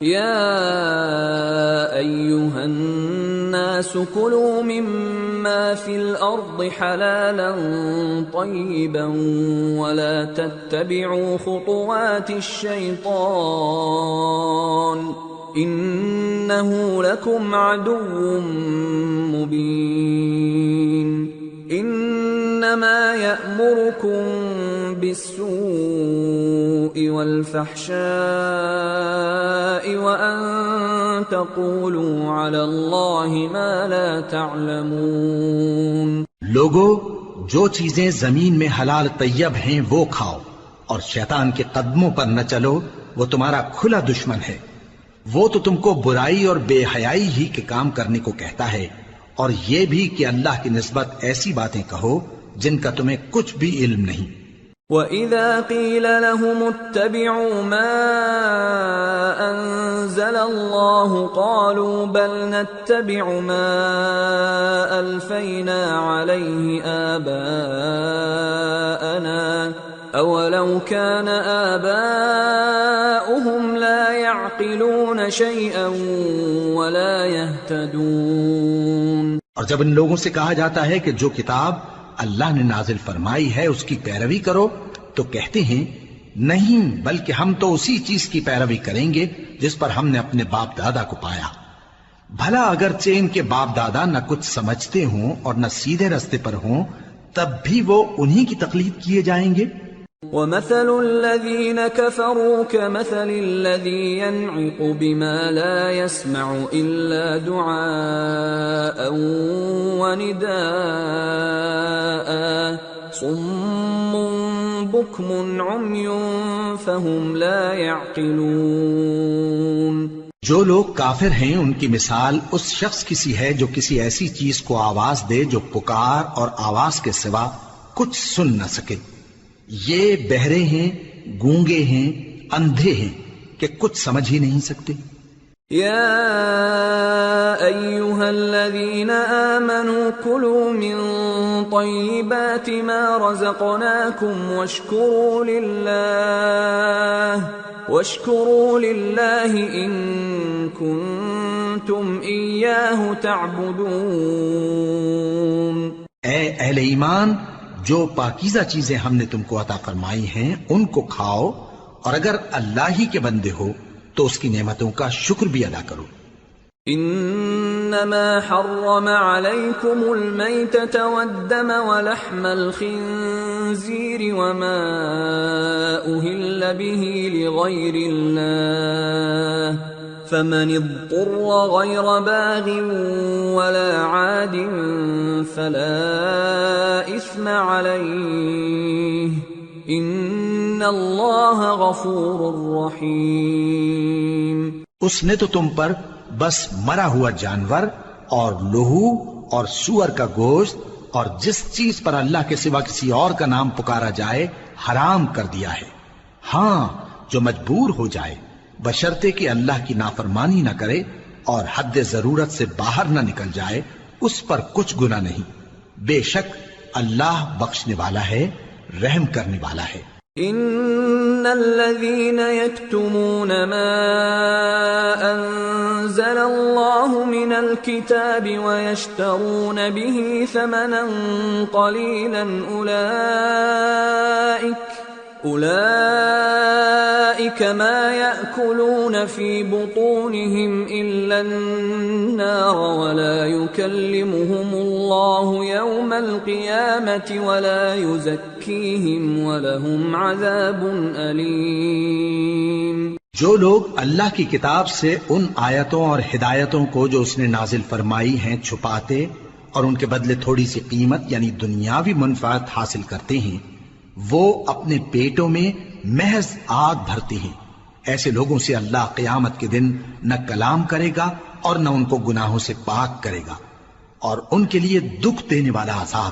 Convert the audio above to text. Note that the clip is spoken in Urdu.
يا أيها الناس كلوا مما في الأرض حلالا طيبا ولا تتبعوا خطوات الشيطان إنه لكم عدو مبين إنما يأمركم بالسوء والفحشاء وأن تقولوا على الله ما لا تعلمون. لوگو، جو چیزیں زمین میں حلال طیب ہیں وہ کھاؤ، اور شیطان کے قدموں پر نہ چلو، وہ تمہارا کھلا دشمن ہے. وہ تو تم کو برائی اور بے حیائی ہی کے کام کرنے کو کہتا ہے، اور یہ بھی کہ اللہ کی نسبت ایسی باتیں کہو جن کا تمہیں کچھ بھی علم نہیں. وَإِذَا قِيلَ لَهُمُ اتَّبِعُوا مَا أَنزَلَ اللَّهُ قَالُوا بَلْ نَتَّبِعُ مَا أَلْفَيْنَا عَلَيْهِ آبَاءَنَا أَوَلَوْ كَانَ آبَاؤُهُمْ لَا يَعْقِلُونَ شَيْئًا وَلَا يَهْتَدُونَ. اور جب ان لوگوں سے کہا جاتا ہے کہ جو کتاب اللہ نے نازل فرمائی ہے اس کی پیروی کرو، تو کہتے ہیں نہیں، بلکہ ہم تو اسی چیز کی پیروی کریں گے جس پر ہم نے اپنے باپ دادا کو پایا. بھلا اگرچہ ان کے باپ دادا نہ کچھ سمجھتے ہوں اور نہ سیدھے راستے پر ہوں، تب بھی وہ انہی کی تقلید کیے جائیں گے. وَمَثَلُ الَّذِينَ كَفَرُوا كَمَثَلِ الَّذِي يَنْعِقُ بِمَا لَا يَسْمَعُ إِلَّا دُعَاءً وَنِدَاءً صُمٌّ بُكْمٌ عُمْيٌ فَهُمْ لَا يَعْقِلُونَ. جو لوگ کافر ہیں ان کی مثال اس شخص کی سی ہے جو کسی ایسی چیز کو آواز دے جو پکار اور آواز کے سوا کچھ سن نہ سکے. یہ بہرے ہیں، گونگے ہیں، اندھے ہیں کہ کچھ سمجھ ہی نہیں سکتے. یا ایھا الذین آمنوا کلوا من طیبات ما رزقناکم واشکروا للہ ان کنتم ایاہ تعبدون. اے اہل ایمان، جو پاکیزہ چیزیں ہم نے تم کو عطا فرمائی ہیں ان کو کھاؤ، اور اگر اللہ ہی کے بندے ہو تو اس کی نعمتوں کا شکر بھی ادا کرو. انما حرم علیکم المیتۃ والدم ولحم الخنزیر وما اہل به لغیر اللہ فمن اضطر غیر باغ ولا عاد فلا اثم علیہ ان اللہ غفور رحیم. اس نے تو تم پر بس مرا ہوا جانور اور لہو اور سور کا گوشت اور جس چیز پر اللہ کے سوا کسی اور کا نام پکارا جائے حرام کر دیا ہے. ہاں، جو مجبور ہو جائے بشرطے کہ اللہ کی نافرمانی نہ کرے اور حد ضرورت سے باہر نہ نکل جائے، اس پر کچھ گناہ نہیں. بے شک اللہ بخشنے والا ہے، رحم کرنے والا ہے. ان الذين يكتمون ما انزل الله من الكتاب ويشترون به ثمنا قليلا اولئك ما يأكلون في بطونهم الا النار ولا يكلمهم الله يوم القيامة ولا يزكيهم ولهم عذاب أليم. جو لوگ اللہ کی کتاب سے ان آیتوں اور ہدایتوں کو جو اس نے نازل فرمائی ہیں چھپاتے اور ان کے بدلے تھوڑی سی قیمت یعنی دنیاوی منفعت حاصل کرتے ہیں، وہ اپنے پیٹوں میں محض آگ بھرتے ہیں. ایسے لوگوں سے اللہ قیامت کے دن نہ کلام کرے گا اور نہ ان کو گناہوں سے پاک کرے گا، اور ان کے لیے دکھ دینے والا عذاب